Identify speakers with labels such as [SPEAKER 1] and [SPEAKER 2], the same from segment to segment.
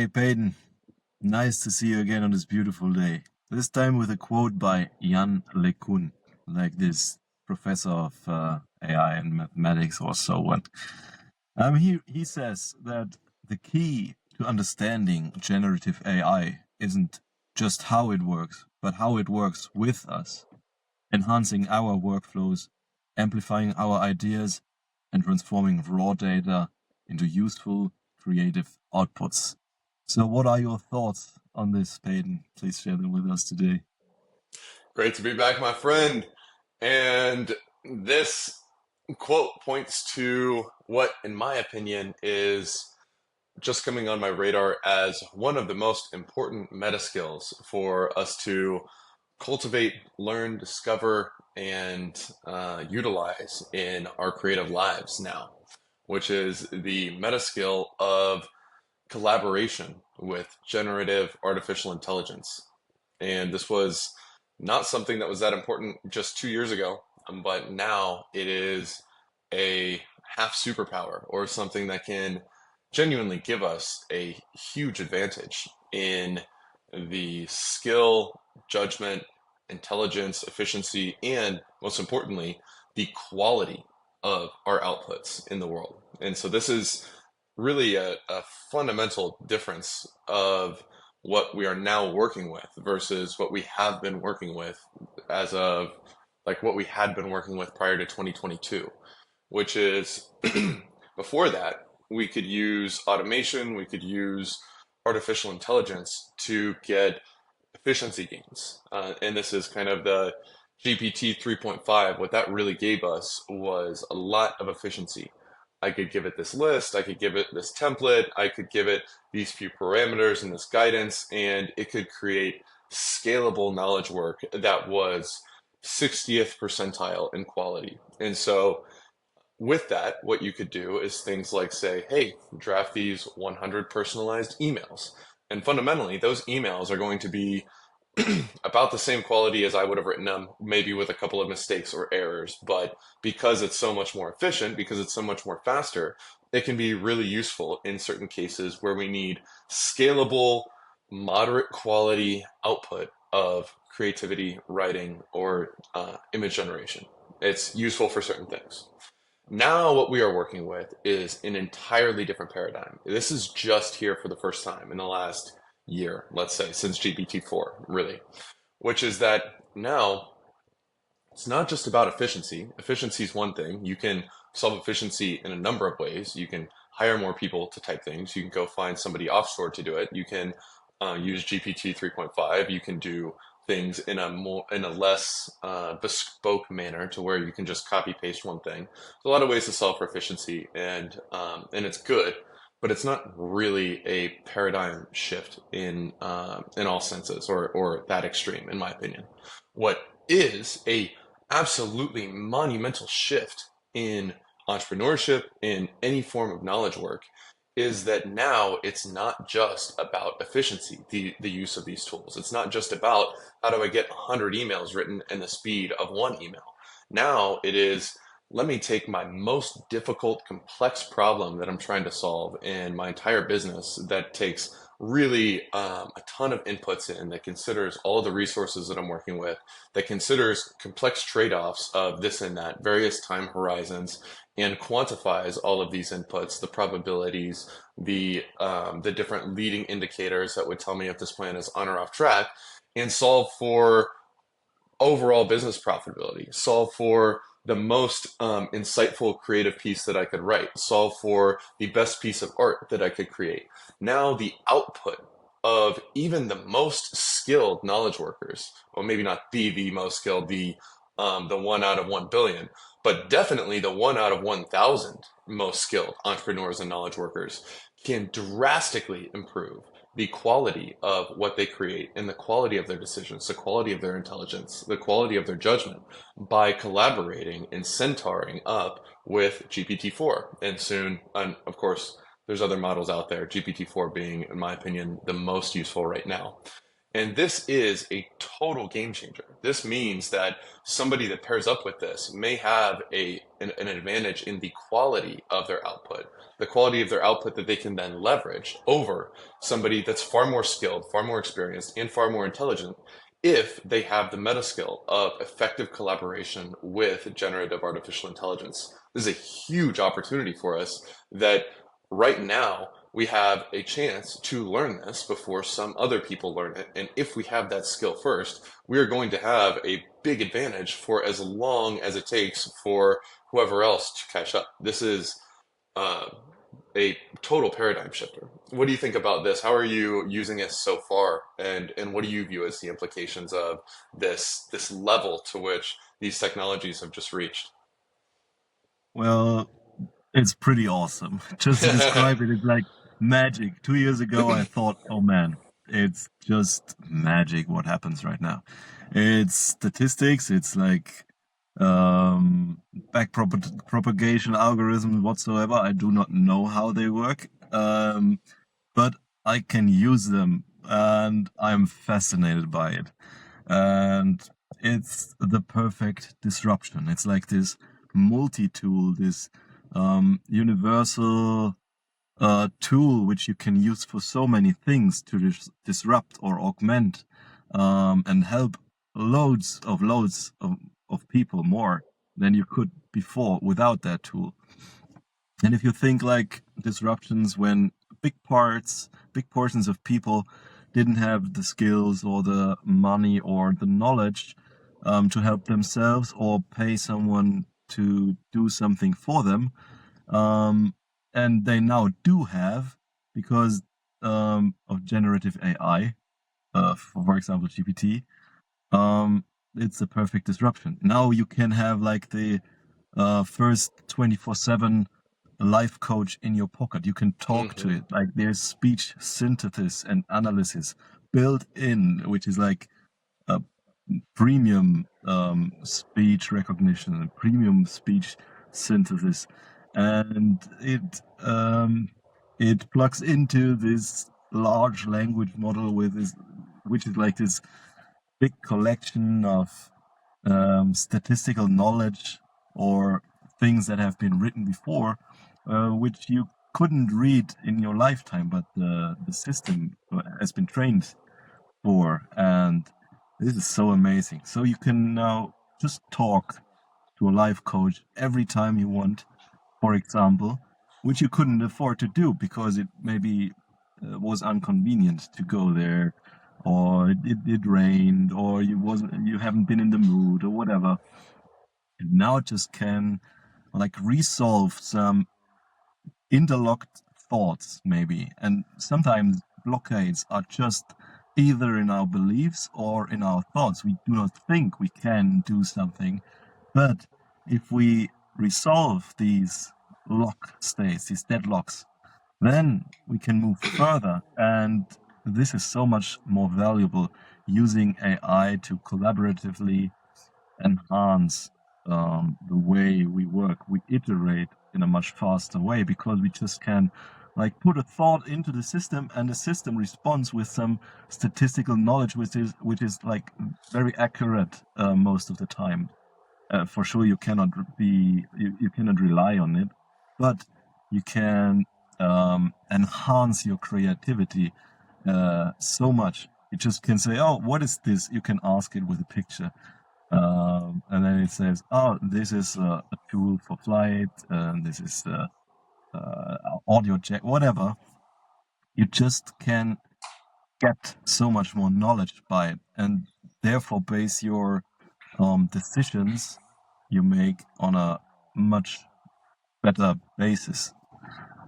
[SPEAKER 1] Hey Peyton, nice to see you again on this beautiful day. This time with a quote by Yann LeCun, like this professor of AI and mathematics or so on. He says that the key to understanding generative AI isn't just how it works, but how it works with us, enhancing our workflows, amplifying our ideas, and transforming raw data into useful, creative outputs. So, what are your thoughts on this, Peyton? Please share them with us today.
[SPEAKER 2] Great to be back, my friend. And this quote points to what, in my opinion, is just coming on my radar as one of the most important meta skills for us to cultivate, learn, discover, and utilize in our creative lives now, which is the meta skill of collaboration with generative artificial intelligence. And this was not something that was that important just 2 years ago, but now it is a half superpower or something that can genuinely give us a huge advantage in the skill, judgment, intelligence, efficiency, and most importantly, the quality of our outputs in the world. And so this is really a fundamental difference of what we are now working with versus what we have been working with as of like what we had been working with prior to 2022, which is before that, we could use automation, we could use artificial intelligence to get efficiency gains. And this is kind of the GPT 3.5. What that really gave us was a lot of efficiency. I could give it this list, I could give it this template, I could give it these few parameters and this guidance, and it could create scalable knowledge work that was 60th percentile in quality. And so with that, what you could do is things like say, hey, draft these 100 personalized emails. And fundamentally, those emails are going to be about the same quality as I would have written them, maybe with a couple of mistakes or errors. But because it's so much more efficient, because it's so much more faster, it can be really useful in certain cases where we need scalable, moderate quality output of creativity, writing, or image generation. It's useful for certain things. Now, what we are working with is an entirely different paradigm. This is just here for the first time in the last year, let's say, since GPT-4, really, which is that now it's not just about efficiency. Efficiency is one thing. You can solve efficiency in a number of ways. You can hire more people to type things. You can go find somebody offshore to do it. You can use GPT 3.5. You can do things in a less bespoke manner to where you can just copy paste one thing. There's a lot of ways to solve for efficiency, and it's good, but it's not really a paradigm shift in all senses or that extreme, in my opinion. What is a absolutely monumental shift in entrepreneurship, in any form of knowledge work, is that now it's not just about efficiency, the use of these tools. It's not just about how do I get 100 emails written and the speed of one email. Now it is, let me take my most difficult, complex problem that I'm trying to solve in my entire business that takes really a ton of inputs in, that considers all of the resources that I'm working with, that considers complex trade-offs of this and that, various time horizons, and quantifies all of these inputs, the probabilities, the different leading indicators that would tell me if this plan is on or off track, and solve for overall business profitability, solve for the most insightful creative piece that I could write, solve for the best piece of art that I could create. Now the output of even the most skilled knowledge workers, well, maybe not the most skilled, the 1 out of 1 billion, but definitely the 1 out of 1,000 most skilled entrepreneurs and knowledge workers can drastically improve the quality of what they create and the quality of their decisions, the quality of their intelligence, the quality of their judgment by collaborating and centauring up with GPT-4. And soon, and of course, there's other models out there, GPT-4 being, in my opinion, the most useful right now. And this is a total game changer. This means that somebody that pairs up with this may have an advantage in the quality of their output, the quality of their output that they can then leverage over somebody that's far more skilled, far more experienced, and far more intelligent if they have the meta skill of effective collaboration with generative artificial intelligence. This is a huge opportunity for us that right now we have a chance to learn this before some other people learn it. And if we have that skill first, we are going to have a big advantage for as long as it takes for whoever else to catch up. This is uh, a total paradigm shifter. What do you think about this? How are you using it so far? And what do you view as the implications of this level to which these technologies have just reached?
[SPEAKER 1] Well, it's pretty awesome. Just to describe it, it's like magic. 2 years ago, I thought, oh man, it's just magic what happens right now. It's statistics, it's like um, propagation algorithms whatsoever. I do not know how they work, but I can use them and I'm fascinated by it. And it's the perfect disruption. It's like this multi-tool, this universal tool which you can use for so many things to disrupt or augment and help loads of people more than you could before without that tool. And if you think like disruptions when big portions of people didn't have the skills or the money or the knowledge to help themselves or pay someone to do something for them, um, and they now do have because of generative AI, for example, GPT. Um, it's a perfect disruption. Now you can have like the first 24/7 life coach in your pocket. You can talk to
[SPEAKER 2] Hmm.
[SPEAKER 1] it. Like there's speech synthesis and analysis built in, which is like a premium speech recognition and premium speech synthesis, and it plugs into this large language model with this, which is like this big collection of statistical knowledge or things that have been written before, which you couldn't read in your lifetime, but the system has been trained for. And this is so amazing. So you can now just talk to a life coach every time you want, for example, which you couldn't afford to do because it maybe was inconvenient to go there, or it rained, or you haven't been in the mood, or whatever. And now it just can like resolve some interlocked thoughts, maybe. And sometimes blockades are just either in our beliefs or in our thoughts. We do not think we can do something. But if we resolve these lock states, these deadlocks, then we can move further. And this is so much more valuable using AI to collaboratively enhance the way we work. We iterate in a much faster way because we just can like put a thought into the system and the system responds with some statistical knowledge which is like very accurate most of the time. For sure you cannot you cannot rely on it, but you can enhance your creativity so much. You just can say, oh, what is this? You can ask it with a picture, and then it says, "Oh, this is a tool for flight, and this is audio jack, whatever." You just can get so much more knowledge by it, and therefore base your decisions you make on a much better basis.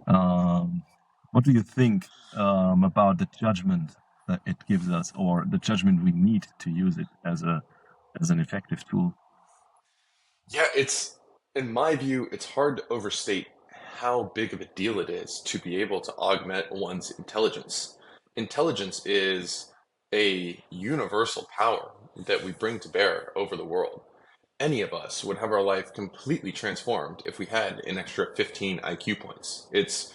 [SPEAKER 1] Um, what do you think about the judgment that it gives us, or the judgment we need to use it as an effective tool?
[SPEAKER 2] Yeah, it's in my view, it's hard to overstate how big of a deal it is to be able to augment one's intelligence. Intelligence is a universal power that we bring to bear over the world. Any of us would have our life completely transformed if we had an extra 15 IQ points. It's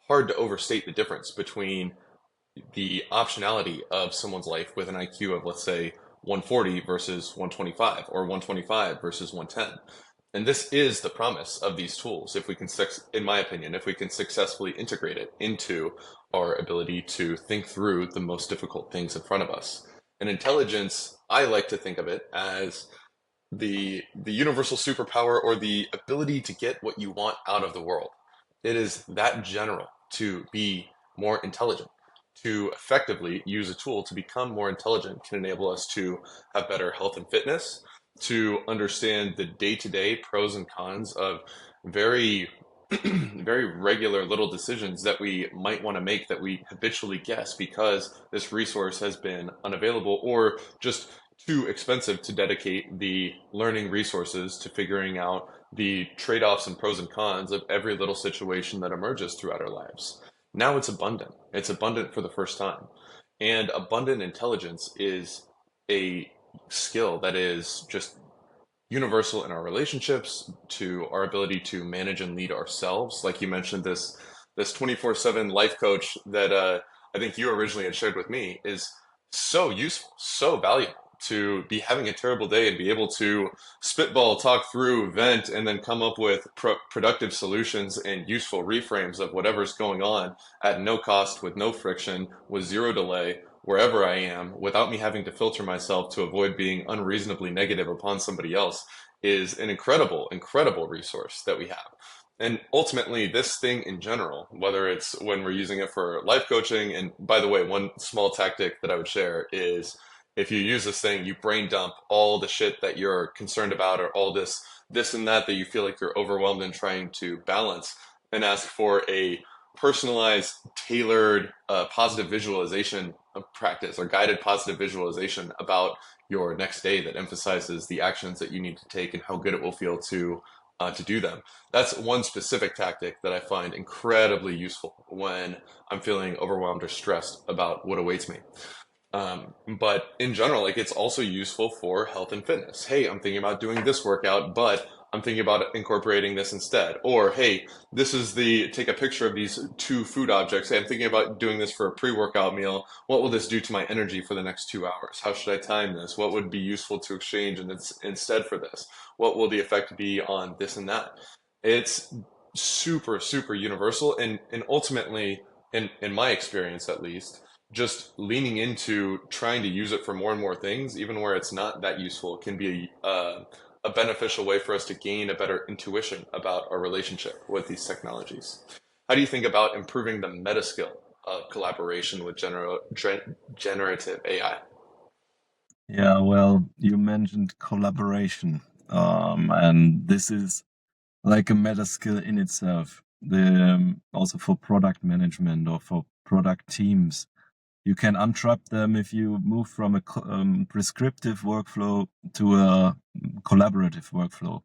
[SPEAKER 2] hard to overstate the difference between the optionality of someone's life with an IQ of, let's say, 140 versus 125, or 125 versus 110. And this is the promise of these tools. If we can, in my opinion, if we can successfully integrate it into our ability to think through the most difficult things in front of us. And intelligence, I like to think of it as the universal superpower, or the ability to get what you want out of the world. It is that general to be more intelligent. To effectively use a tool to become more intelligent can enable us to have better health and fitness, to understand the day-to-day pros and cons of very very regular little decisions that we might want to make, that we habitually guess because this resource has been unavailable or just too expensive to dedicate the learning resources to figuring out the trade-offs and pros and cons of every little situation that emerges throughout our lives. Now it's abundant. It's abundant for the first time. And abundant intelligence is a skill that is just universal in our relationships, to our ability to manage and lead ourselves. Like you mentioned, this 24/7 life coach that I think you originally had shared with me is so useful, so valuable, to be having a terrible day and be able to spitball, talk through, vent, and then come up with productive solutions and useful reframes of whatever's going on at no cost, with no friction, with zero delay, wherever I am, without me having to filter myself to avoid being unreasonably negative upon somebody else, is an incredible, incredible resource that we have. And ultimately, this thing in general, whether it's when we're using it for life coaching, and by the way, one small tactic that I would share is, if you use this thing, you brain dump all the shit that you're concerned about, or all this and that you feel like you're overwhelmed and trying to balance, and ask for a personalized, tailored, positive visualization practice, or guided positive visualization about your next day that emphasizes the actions that you need to take and how good it will feel to do them. That's one specific tactic that I find incredibly useful when I'm feeling overwhelmed or stressed about what awaits me. But in general, like, it's also useful for health and fitness. Hey, I'm thinking about doing this workout, but I'm thinking about incorporating this instead. Or, hey, this is take a picture of these two food objects. Hey, I'm thinking about doing this for a pre-workout meal. What will this do to my energy for the next 2 hours? How should I time this? What would be useful to exchange instead for this? What will the effect be on this and that? It's super, super universal. And ultimately, in my experience at least, just leaning into trying to use it for more and more things, even where it's not that useful, can be a beneficial way for us to gain a better intuition about our relationship with these technologies. How do you think about improving the meta skill of collaboration with generative AI?
[SPEAKER 1] Yeah, well, you mentioned collaboration, and this is like a meta skill in itself. Also for product management or for product teams, you can untrap them if you move from a prescriptive workflow to a collaborative workflow.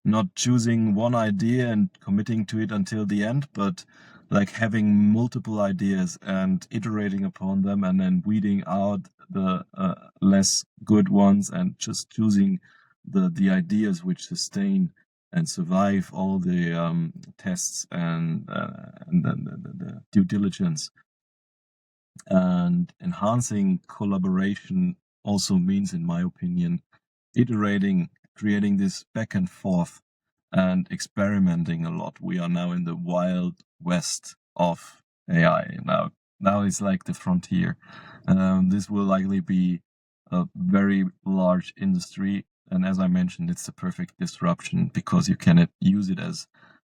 [SPEAKER 1] Not choosing one idea and committing to it until the end, but like having multiple ideas and iterating upon them, and then weeding out the less good ones and just choosing the ideas which sustain and survive all the tests and the due diligence. And enhancing collaboration also means, in my opinion, iterating, creating this back and forth, and experimenting a lot. We are now in the wild west of AI. Now it's like the frontier. This will likely be a very large industry. And as I mentioned, it's the perfect disruption because you can use it as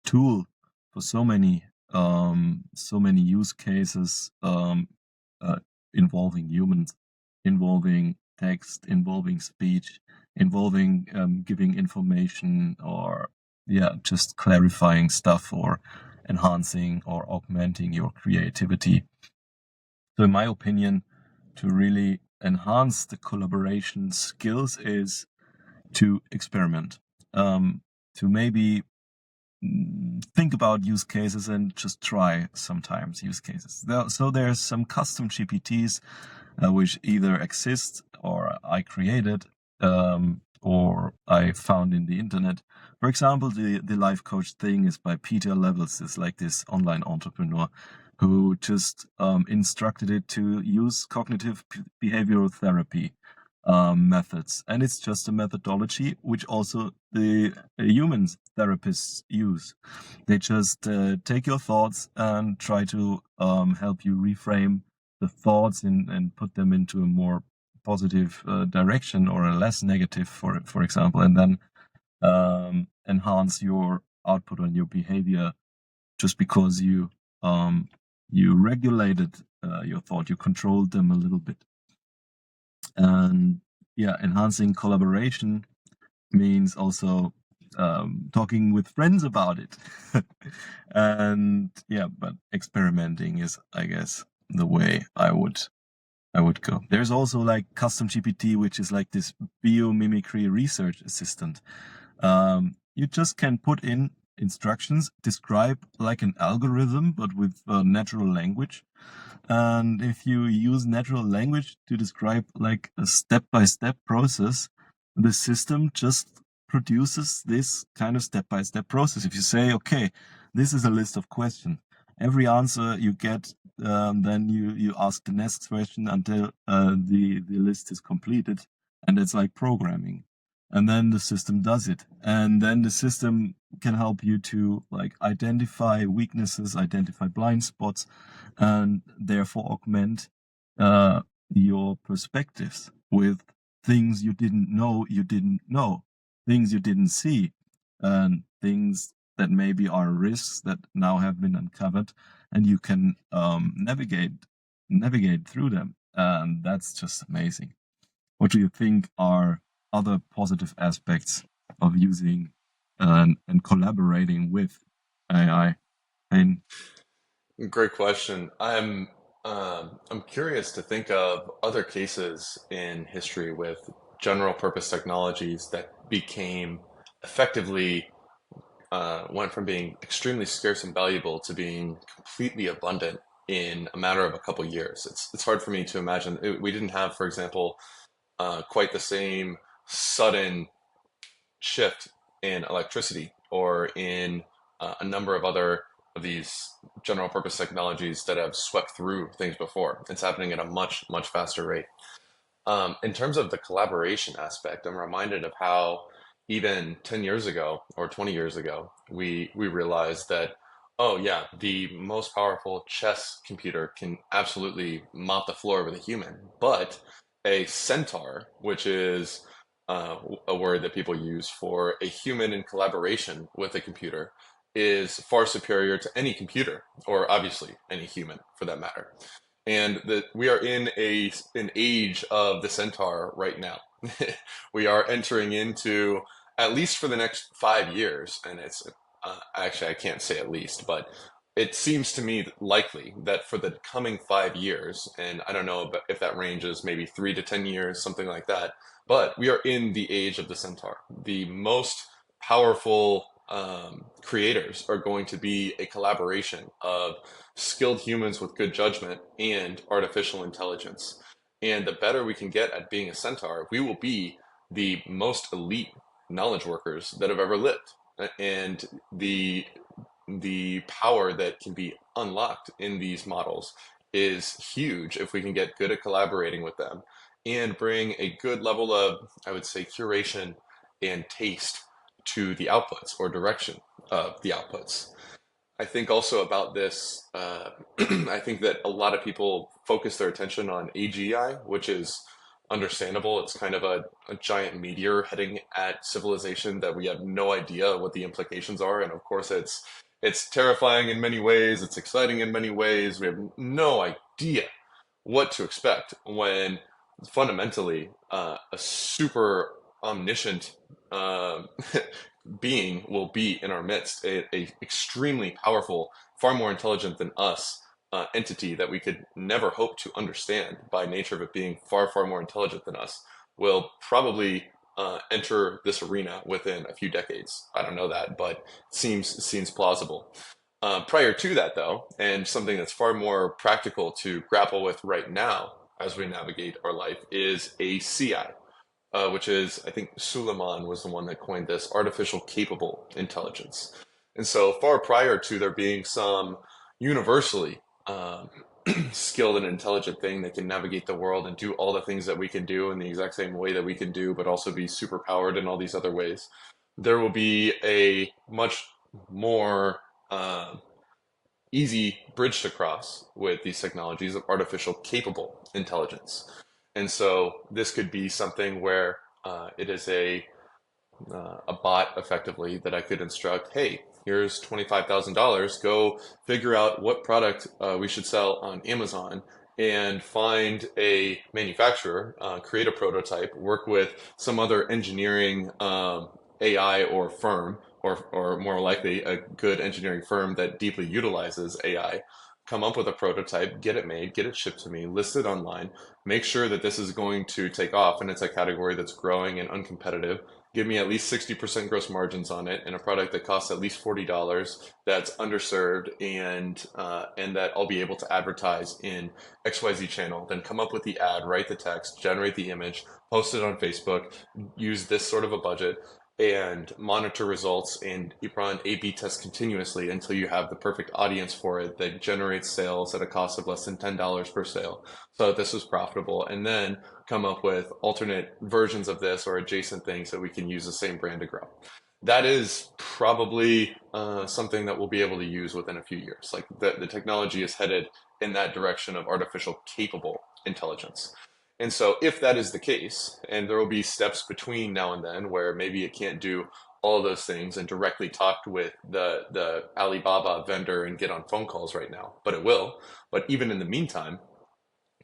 [SPEAKER 1] tool for so many use cases, uh, involving humans, involving text, involving speech, involving giving information, or just clarifying stuff, or enhancing or augmenting your creativity. So in my opinion, to really enhance the collaboration skills is to experiment, to maybe think about use cases and just try sometimes use cases. So there's some custom GPTs which either exist or I created, or I found in the internet. For example, the life coach thing is by Peter Levels. It's like this online entrepreneur who just instructed it to use cognitive behavioral therapy methods. And it's just a methodology which also the human therapists use. They just take your thoughts and try to help you reframe the thoughts and put them into a more positive direction, or a less negative, for example, and then enhance your output on your behavior, just because you regulated your thought, you controlled them a little bit. And yeah, enhancing collaboration means also talking with friends about it. And yeah, but experimenting is, I guess, the way I would go. There's also like custom GPT, which is like this biomimicry research assistant. You just can put in instructions, describe like an algorithm, but with natural language. And if you use natural language to describe like a step-by-step process, the system just produces this kind of step-by-step process. If you say, okay, this is a list of questions, every answer you get, then you ask the next question until the list is completed, and it's like programming. And then the system does it, and then the system can help you to like identify weaknesses, identify blind spots, and therefore augment your perspectives with things you didn't know, things you didn't see, and things that maybe are risks that now have been uncovered, and you can navigate through them. And that's just amazing. What do you think are other positive aspects of using and collaborating with AI? And
[SPEAKER 2] Great question. I'm curious to think of other cases in history with general purpose technologies that became effectively went from being extremely scarce and valuable to being completely abundant in a matter of a couple years. It's hard for me to imagine. We didn't have, for example, quite the same sudden shift in electricity or in a number of other of these general purpose technologies that have swept through things before. It's happening at a much, much faster rate. In terms of the collaboration aspect, I'm reminded of how even 10 years ago or 20 years ago, we realized that, oh yeah, the most powerful chess computer can absolutely mop the floor with a human, but a centaur, which is a word that people use for a human in collaboration with a computer, is far superior to any computer, or obviously any human for that matter. And that we are in an age of the centaur right now. We are entering into, at least for the next 5 years, and it's actually I can't say at least, but it seems to me likely that for the coming 5 years, and I don't know if that range is maybe 3 to 10 years, something like that, but we are in the age of the centaur. The most powerful creators are going to be a collaboration of skilled humans with good judgment and artificial intelligence. And the better we can get at being a centaur, we will be the most elite knowledge workers that have ever lived. And the power that can be unlocked in these models is huge if we can get good at collaborating with them and bring a good level of, I would say, curation and taste to the outputs or direction of the outputs. I think also about this, I think that a lot of people focus their attention on AGI, which is understandable. It's kind of a giant meteor heading at civilization that we have no idea what the implications are. And of course, it's terrifying in many ways. It's exciting in many ways. We have no idea what to expect when fundamentally a super omniscient uh, being will be in our midst, a extremely powerful, far more intelligent than us entity that we could never hope to understand by nature of it being far, far more intelligent than us, will probably enter this arena within a few decades. I don't know that, but seems plausible. Prior to that, though, and something that's far more practical to grapple with right now as we navigate our life is ACI, which is, I think Suleiman was the one that coined this, artificial capable intelligence. And so far prior to there being some universally um, skilled and intelligent thing that can navigate the world and do all the things that we can do in the exact same way that we can do, but also be super powered in all these other ways, there will be a much more easy bridge to cross with these technologies of artificial capable intelligence. And so this could be something where it is a bot effectively that I could instruct, hey, here's $25,000. Go figure out what product we should sell on Amazon and find a manufacturer, create a prototype, work with some other engineering AI or firm, or more likely a good engineering firm that deeply utilizes AI. Come up with a prototype, get it made, get it shipped to me, list it online, make sure that this is going to take off and it's a category that's growing and uncompetitive. Give me at least 60% gross margins on it and a product that costs at least $40 that's underserved and that I'll be able to advertise in XYZ channel. Then come up with the ad, write the text, generate the image, post it on Facebook, use this sort of a budget and monitor results and you run A/B tests continuously until you have the perfect audience for it that generates sales at a cost of less than $10 per sale. So that this was profitable. And then come up with alternate versions of this or adjacent things that we can use the same brand to grow. That is probably something that we'll be able to use within a few years. Like the technology is headed in that direction of artificial capable intelligence. And so if that is the case, and there will be steps between now and then where maybe it can't do all of those things and directly talk with the Alibaba vendor and get on phone calls right now, but it will. But even in the meantime,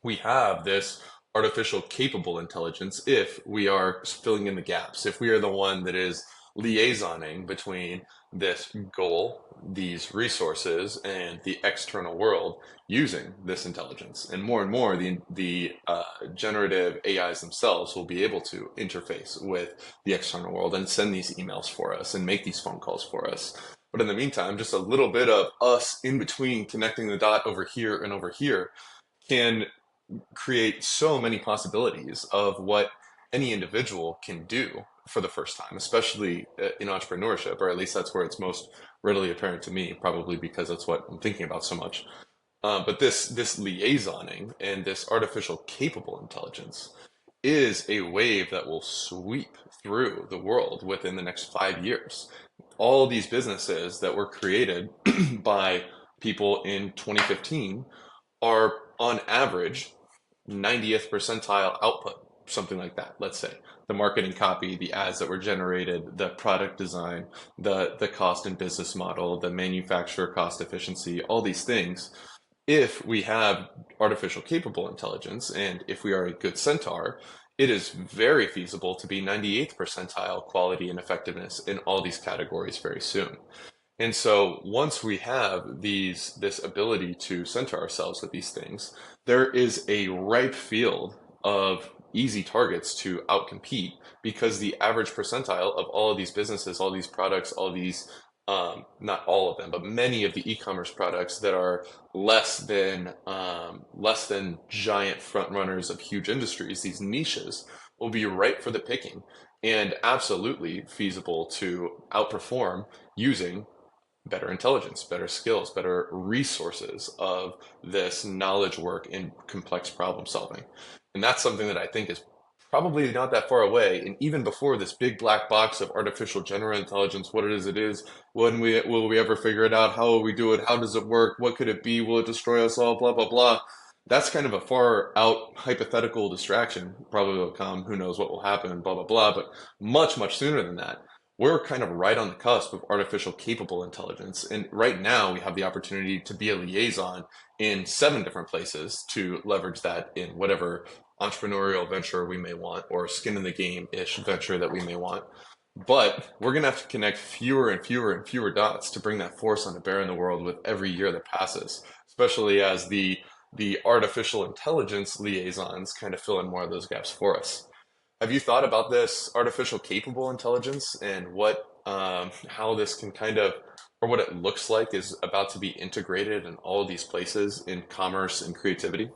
[SPEAKER 2] we have this artificial capable intelligence if we are filling in the gaps, if we are the one that is liaisoning between this goal, these resources, and the external world using this intelligence. And more, the generative AIs themselves will be able to interface with the external world and send these emails for us and make these phone calls for us. But in the meantime, just a little bit of us in between connecting the dot over here and over here can create so many possibilities of what any individual can do for the first time, especially in entrepreneurship, or at least that's where it's most readily apparent to me, probably because that's what I'm thinking about so much. But this liaisoning and this artificial capable intelligence is a wave that will sweep through the world within the next 5 years. All these businesses that were created by people in 2015 are on average 90th percentile output, something like that, let's say. The marketing copy, the ads that were generated, the product design, the cost and business model, the manufacturer cost efficiency, all these things. If we have artificial capable intelligence and if we are a good centaur, it is very feasible to be 98th percentile quality and effectiveness in all these categories very soon. And so once we have this ability to center ourselves with these things, there is a ripe field of easy targets to outcompete because the average percentile of all of these businesses, all these products, all these not all of them, but many of the e-commerce products that are less than giant front runners of huge industries, these niches will be ripe for the picking and absolutely feasible to outperform using better intelligence, better skills, better resources of this knowledge work in complex problem solving. And that's something that I think is probably not that far away. And even before this big black box of artificial general intelligence, what it is, when will we ever figure it out? How will we do it? How does it work? What could it be? Will it destroy us all? Blah, blah, blah. That's kind of a far out hypothetical distraction. Probably will come. Who knows what will happen? Blah, blah, blah. But much, much sooner than that we're kind of right on the cusp of artificial capable intelligence. And right now we have the opportunity to be a liaison in 7 different places to leverage that in whatever entrepreneurial venture we may want or skin in the game-ish venture that we may want. But we're going to have to connect fewer and fewer and fewer dots to bring that force on to bear in the world with every year that passes, especially as the artificial intelligence liaisons kind of fill in more of those gaps for us. Have you thought about this artificial capable intelligence and how this can kind of, or what it looks like is about to be integrated in all of these places in commerce and creativity?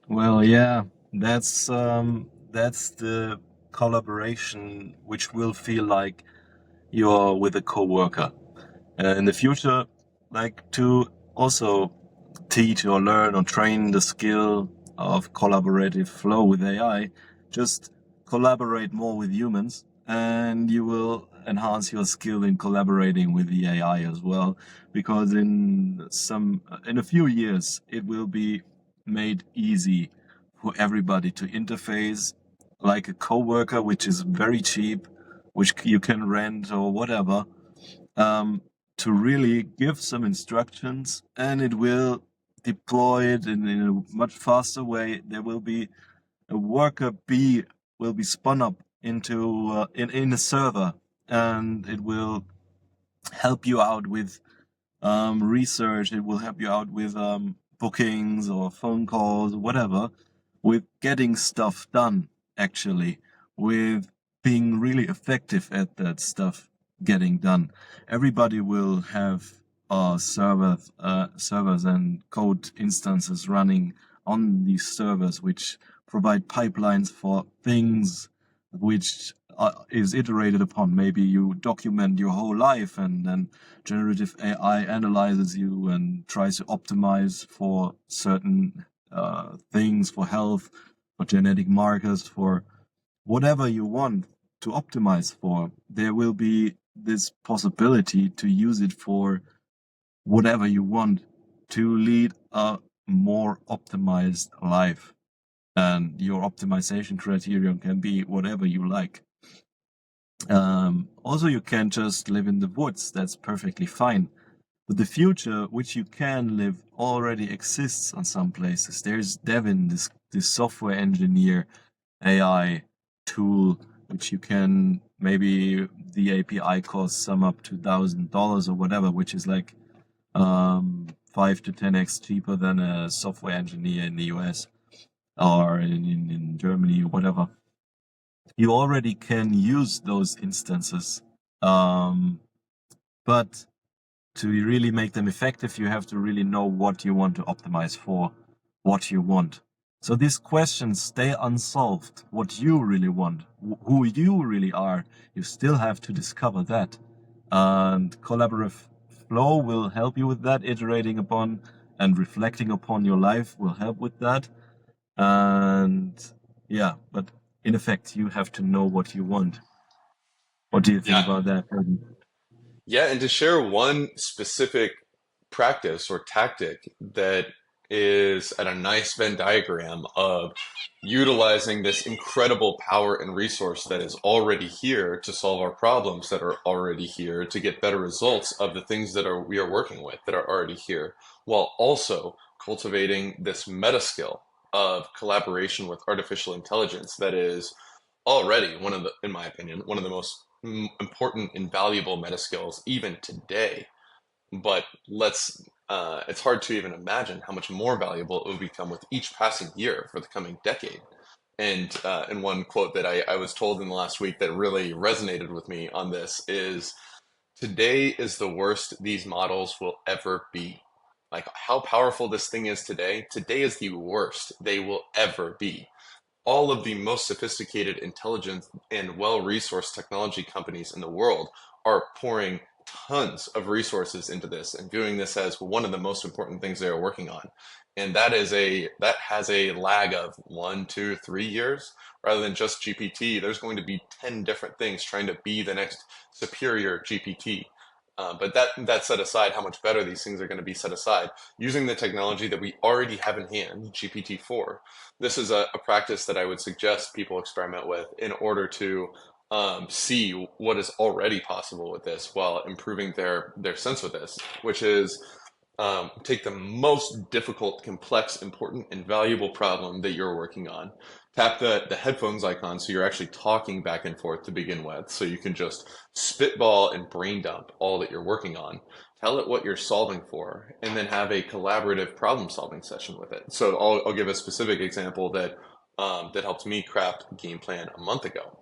[SPEAKER 1] Well, yeah, that's the collaboration which will feel like you're with a coworker. In the future, like to also teach or learn or train the skill of collaborative flow with AI, just collaborate more with humans and you will enhance your skill in collaborating with the AI as well. Because in a few years, it will be made easy for everybody to interface like a coworker, which is very cheap, which you can rent or whatever, um, to really give some instructions and it will deploy it in a much faster way. There will be a worker bee will be spun up into in a server and it will help you out with research. It will help you out with bookings or phone calls, whatever, with getting stuff done, actually, with being really effective at that stuff getting done. Everybody will have servers and code instances running on these servers, which provide pipelines for things which is iterated upon. Maybe you document your whole life and then generative AI analyzes you and tries to optimize for certain things, for health, for genetic markers, for whatever you want to optimize for. There will be this possibility to use it for whatever you want to lead a more optimized life. And your optimization criterion can be whatever you like. Also, you can just live in the woods. That's perfectly fine. But the future, which you can live, already exists on some places. There's Devin, this software engineer AI tool, which you can maybe the API costs some up to $1,000 or whatever, which is like 5 to 10x cheaper than a software engineer in the US or in Germany or whatever. You already can use those instances. But to really make them effective, you have to really know what you want to optimize for, what you want. So these questions stay unsolved. What you really want, who you really are, you still have to discover that. And collaborative flow will help you with that. Iterating upon and reflecting upon your life will help with that. And yeah, but in effect, you have to know what you want. What do you think
[SPEAKER 2] Yeah,
[SPEAKER 1] about that?
[SPEAKER 2] yeah, and to share one specific practice or tactic that is at a nice Venn diagram of utilizing this incredible power and resource that is already here to solve our problems that are already here to get better results of the things that are we are working with that are already here, while also cultivating this meta skill of collaboration with artificial intelligence that is already one of the, in my opinion, one of the most important and valuable meta skills even today. But it's hard to even imagine how much more valuable it will become with each passing year for the coming decade. And one quote that I was told in the last week that really resonated with me on this is today is the worst these models will ever be. Like how powerful this thing is today is the worst they will ever be. All of the most sophisticated, intelligent, and well-resourced technology companies in the world are pouring tons of resources into this and viewing this as one of the most important things they are working on. And that has a lag of 1, 2, 3 years rather than just GPT. There's going to be 10 different things trying to be the next superior GPT. But that set aside, how much better these things are going to be set aside using the technology that we already have in hand, GPT-4. This is a practice that I would suggest people experiment with in order to see what is already possible with this while improving their sense with this, which is take the most difficult, complex, important, and valuable problem that you're working on. Tap the headphones icon so you're actually talking back and forth to begin with, so you can just spitball and brain dump all that you're working on. Tell it what you're solving for, and then have a collaborative problem solving session with it. So I'll give a specific example that helped me craft a game plan a month ago,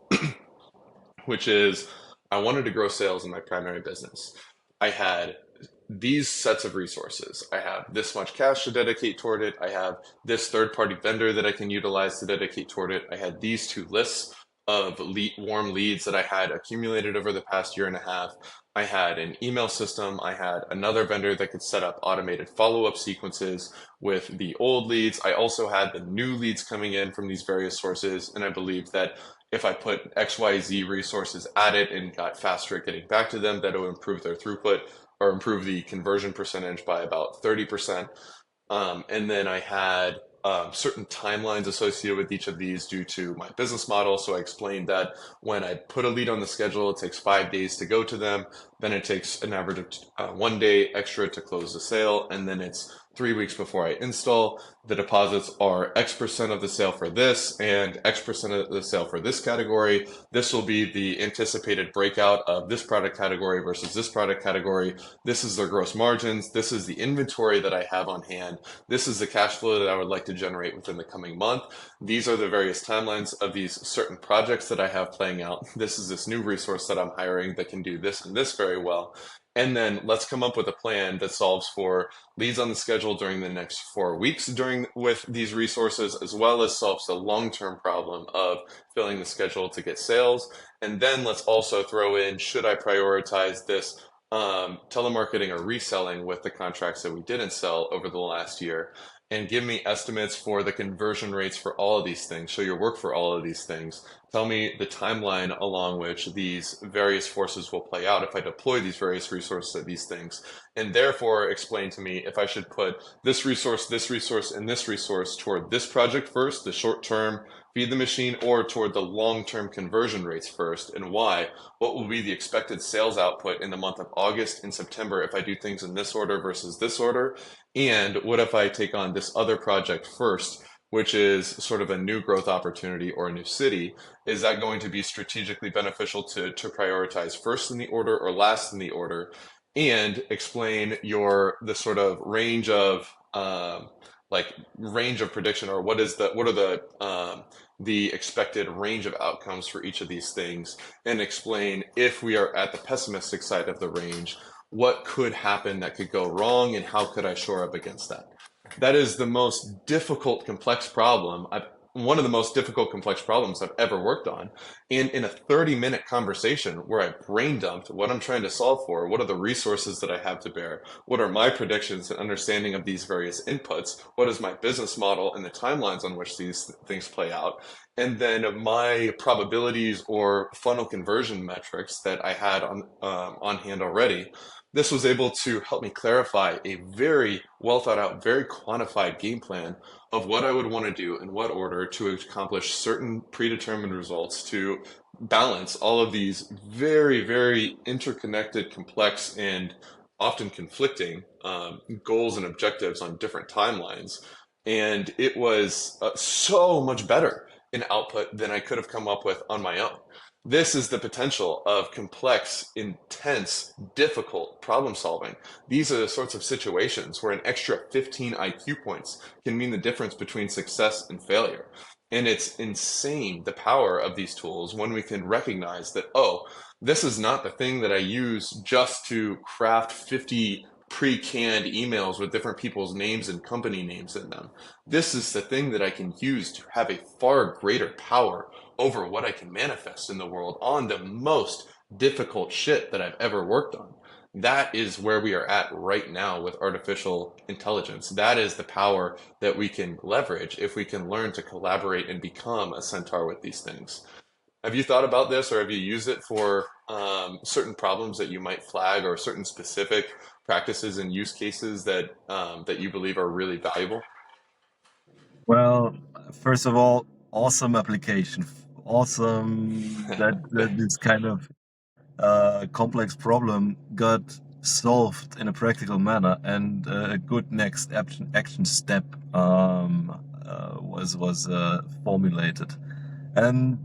[SPEAKER 2] which is I wanted to grow sales in my primary business. I had these sets of resources. I have this much cash to dedicate toward it. I have this third party vendor that I can utilize to dedicate toward it. I had these two lists of warm leads that I had accumulated over the past year and a half. I had an email system. I had another vendor that could set up automated follow-up sequences with the old leads. I also had the new leads coming in from these various sources. And I believe that if I put XYZ resources at it and got faster at getting back to them, that it would improve their throughput or improve the conversion percentage by about 30%. And then I had certain timelines associated with each of these due to my business model. So I explained that when I put a lead on the schedule, it takes 5 days to go to them. Then it takes an average of 1 day extra to close the sale. And then it's 3 weeks before I install. The deposits are X% of the sale for this and X% of the sale for this category. This will be the anticipated breakout of this product category versus this product category. This is their gross margins. This is the inventory that I have on hand. This is the cash flow that I would like to generate within the coming month. These are the various timelines of these certain projects that I have playing out. This is this new resource that I'm hiring that can do this and this very well. And then let's come up with a plan that solves for leads on the schedule during the next 4 weeks with these resources, as well as solves the long-term problem of filling the schedule to get sales. And then let's also throw in, should I prioritize this telemarketing or reselling with the contracts that we didn't sell over the last year? And give me estimates for the conversion rates for all of these things. Show your work for all of these things. Tell me the timeline along which these various forces will play out if I deploy these various resources at these things. And therefore explain to me if I should put this resource, and this resource toward this project first, the short term, feed the machine, or toward the long-term conversion rates first, and why. What will be the expected sales output in the month of August and September if I do things in this order versus this order? And what if I take on this other project first, which is sort of a new growth opportunity or a new city? Is that going to be strategically beneficial to prioritize first in the order or last in the order? And explain the sort of range of range of prediction, or what are the expected range of outcomes for each of these things, and explain if we are at the pessimistic side of the range, what could happen that could go wrong, and how could I shore up against that? That is the most difficult, complex problem. One of the most difficult, complex problems I've ever worked on. And in a 30-minute conversation where I brain dumped what I'm trying to solve for, what are the resources that I have to bear, what are my predictions and understanding of these various inputs, what is my business model and the timelines on which these things play out, and then my probabilities or funnel conversion metrics that I had on hand already. This was able to help me clarify a very well thought out, very quantified game plan of what I would want to do in what order to accomplish certain predetermined results, to balance all of these very, very interconnected, complex, and often conflicting goals and objectives on different timelines. And it was so much better in output than I could have come up with on my own. This is the potential of complex, intense, difficult problem solving. These are the sorts of situations where an extra 15 IQ points can mean the difference between success and failure. And it's insane, the power of these tools, when we can recognize that, oh, this is not the thing that I use just to craft 50 pre-canned emails with different people's names and company names in them. This is the thing that I can use to have a far greater power over what I can manifest in the world on the most difficult shit that I've ever worked on. That is where we are at right now with artificial intelligence. That is the power that we can leverage if we can learn to collaborate and become a centaur with these things. Have you thought about this, or have you used it for certain problems that you might flag, or certain specific practices and use cases that that you believe are really valuable?
[SPEAKER 1] Well, first of all, awesome application. Awesome that this kind of complex problem got solved in a practical manner, and a good next action step was formulated. And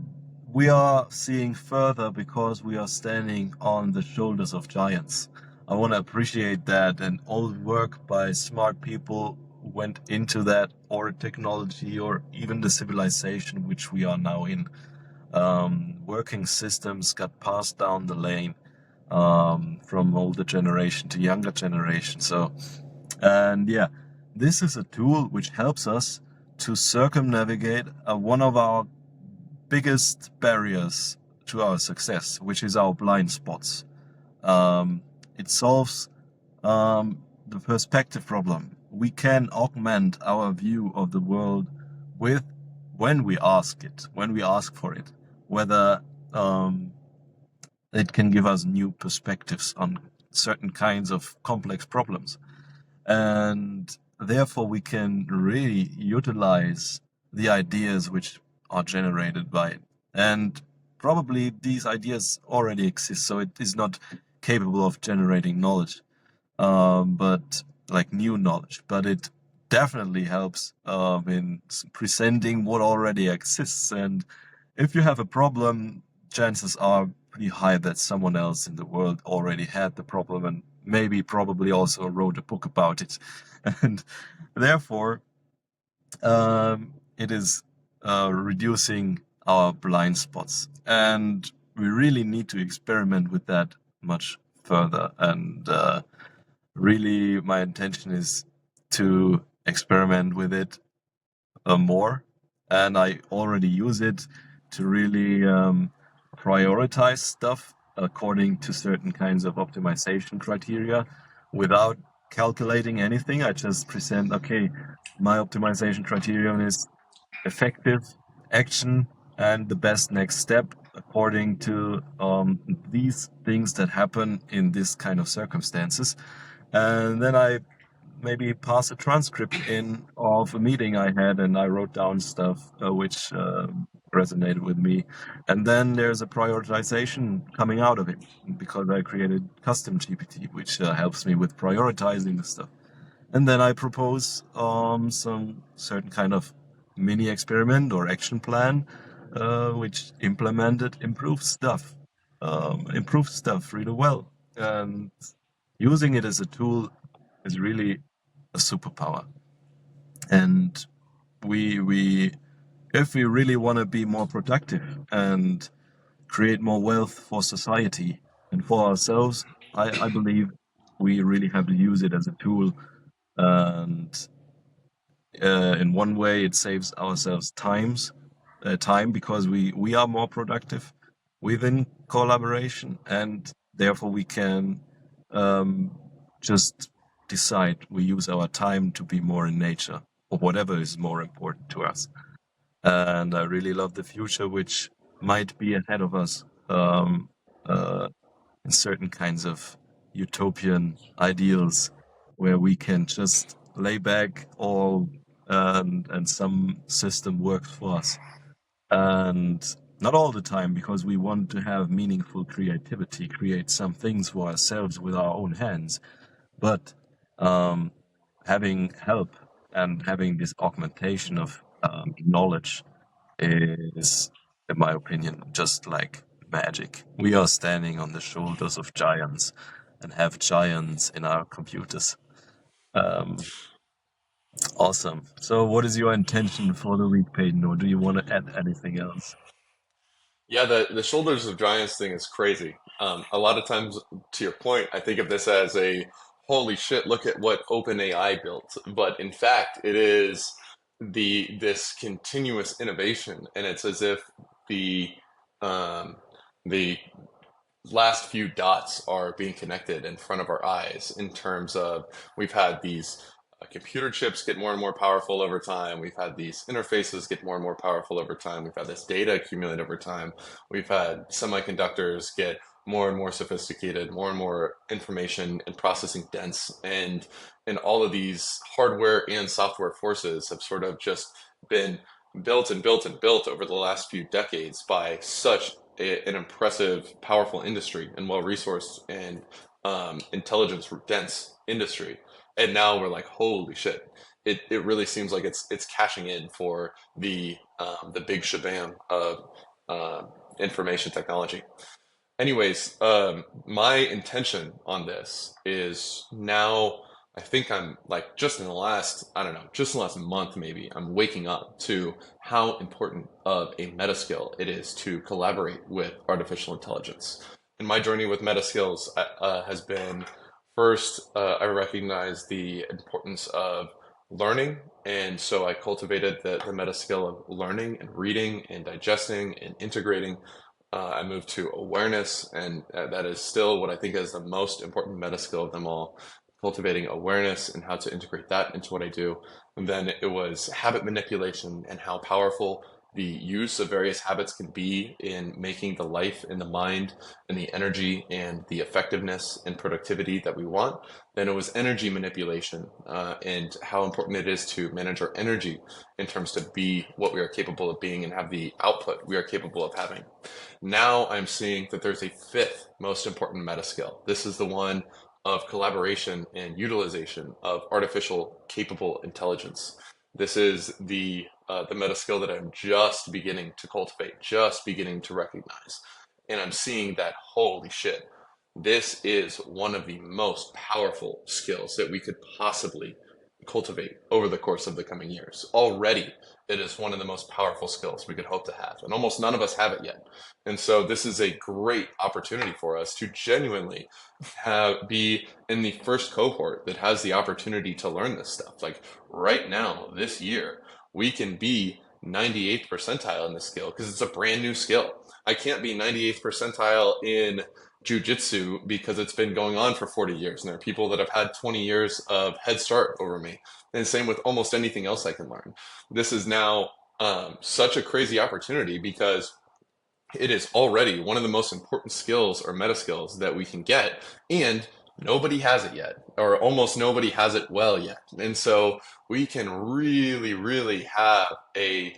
[SPEAKER 1] we are seeing further because we are standing on the shoulders of giants. I want to appreciate that, and all the work by smart people went into that, or technology, or even the civilization which we are now in. Working systems got passed down the lane from older generation to younger generation. So, and yeah, this is a tool which helps us to circumnavigate one of our biggest barriers to our success, which is our blind spots. Um, it solves the perspective problem. We can augment our view of the world with when we ask it, when we ask for it, whether um, it can give us new perspectives on certain kinds of complex problems. And therefore, we can really utilize the ideas which are generated by it. And probably these ideas already exist, so it is not capable of generating knowledge, but like new knowledge. But it definitely helps in presenting what already exists. And if you have a problem, chances are pretty high that someone else in the world already had the problem and maybe probably also wrote a book about it. And therefore, it is reducing our blind spots. And we really need to experiment with that much further. And really, my intention is to experiment with it more, and I already use it to really prioritize stuff according to certain kinds of optimization criteria without calculating anything. I just present, okay, my optimization criterion is effective action and the best next step according to these things that happen in this kind of circumstances. And then I maybe pass a transcript in of a meeting I had, and I wrote down stuff which resonated with me. And then there's a prioritization coming out of it because I created custom GPT, which helps me with prioritizing the stuff. And then I propose some certain kind of mini experiment or action plan, which implemented improves stuff really well. And using it as a tool is really a superpower. And we if we really want to be more productive and create more wealth for society and for ourselves, I believe we really have to use it as a tool. And in one way, it saves ourselves time because we are more productive within collaboration, and therefore we can um, just decide we use our time to be more in nature or whatever is more important to us. And I really love the future, which might be ahead of us uh, in certain kinds of utopian ideals where we can just lay back all and some system works for us. And not all the time, because we want to have meaningful creativity, create some things for ourselves with our own hands. But um, having help and having this augmentation of knowledge is, in my opinion, just like magic. We are standing on the shoulders of giants and have giants in our computers. Um, awesome. So, what is your intention for the week, Peyton, or do you want to add anything else?
[SPEAKER 2] Yeah, the shoulders of giants thing is crazy. A lot of times, to your point, I think of this as a holy shit, look at what OpenAI built. But in fact, it is this continuous innovation, and it's as if the um, the last few dots are being connected in front of our eyes in terms of we've had these computer chips get more and more powerful over time. We've had these interfaces get more and more powerful over time. We've had this data accumulate over time. We've had semiconductors get more and more sophisticated, more and more information and processing dense. And all of these hardware and software forces have sort of just been built and built and built over the last few decades by such an impressive, powerful industry and well-resourced and intelligence dense industry. And now we're like, holy shit! It really seems like it's cashing in for the big shabam of uh, information technology. Anyways, my intention on this is now, I think I'm like just in the last, I don't know, just in the last month maybe, I'm waking up to how important of a meta skill it is to collaborate with artificial intelligence. And my journey with meta skills has been first, I recognize the importance of learning. And so I cultivated the meta skill of learning and reading and digesting and integrating. I moved to awareness, and that is still what I think is the most important meta skill of them all, cultivating awareness and how to integrate that into what I do. And then it was habit manipulation and how powerful the use of various habits can be in making the life and the mind and the energy and the effectiveness and productivity that we want. Then it was energy manipulation and how important it is to manage our energy in terms to be what we are capable of being and have the output we are capable of having. Now I'm seeing that there's a fifth most important meta skill. This is the one of collaboration and utilization of artificial capable intelligence. This is the meta skill that I'm just beginning to cultivate, just beginning to recognize. And I'm seeing that, holy shit, this is one of the most powerful skills that we could possibly cultivate over the course of the coming years. Already, it is one of the most powerful skills we could hope to have, and almost none of us have it yet. And so, this is a great opportunity for us to genuinely be in the first cohort that has the opportunity to learn this stuff. Like right now, this year, we can be 98th percentile in this skill because it's a brand new skill. I can't be 98th percentile in jujitsu because it's been going on for 40 years, and there are people that have had 20 years of head start over me. And same with almost anything else I can learn. This is now such a crazy opportunity because it is already one of the most important skills or meta skills that we can get, and nobody has it yet, or almost nobody has it well yet. And so we can really, really have a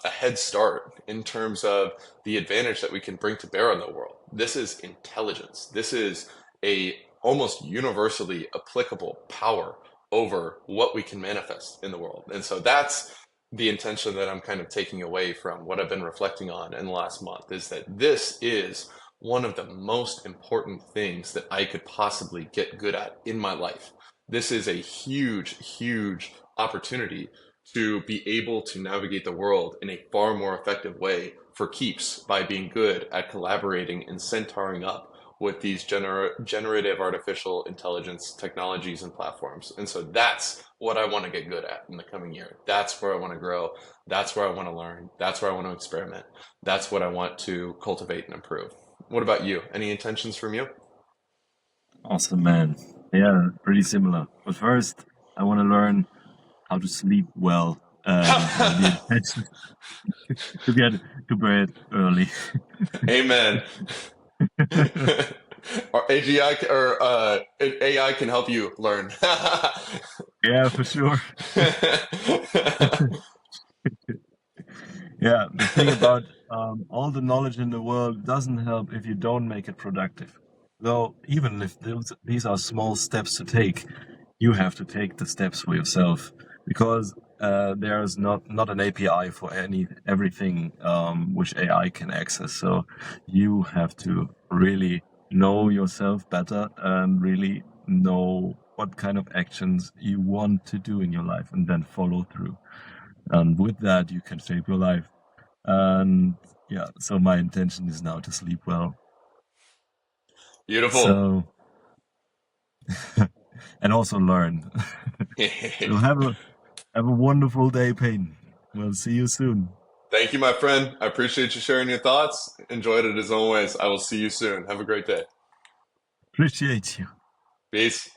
[SPEAKER 2] head start in terms of the advantage that we can bring to bear on the world. This is intelligence. This is a almost universally applicable power over what we can manifest in the world. And so that's the intention that I'm kind of taking away from what I've been reflecting on in the last month, is that this is one of the most important things that I could possibly get good at in my life. This is a huge, huge opportunity to be able to navigate the world in a far more effective way for keeps by being good at collaborating and centauring up with these generative artificial intelligence technologies and platforms. And so that's what I want to get good at in the coming year. That's where I want to grow. That's where I want to learn. That's where I want to experiment. That's what I want to cultivate and improve. What about you? Any intentions from you?
[SPEAKER 1] Awesome, man. Yeah, pretty similar. But first, I want to learn how to sleep well, and the intention to get to bed early.
[SPEAKER 2] Amen. Or AGI or AI can help you learn.
[SPEAKER 1] Yeah, for sure. Yeah, the thing about all the knowledge in the world doesn't help if you don't make it productive. Though, even if these are small steps to take, you have to take the steps for yourself because there's not an API for everything which AI can access. So you have to really know yourself better and really know what kind of actions you want to do in your life and then follow through. And with that, you can shape your life. And yeah, so my intention is now to sleep well.
[SPEAKER 2] Beautiful.
[SPEAKER 1] So, and also learn. So have a wonderful day, Peyton. We'll see you soon.
[SPEAKER 2] Thank you, my friend. I appreciate you sharing your thoughts. Enjoyed it as always. I will see you soon. Have a great day.
[SPEAKER 1] Appreciate you.
[SPEAKER 2] Peace.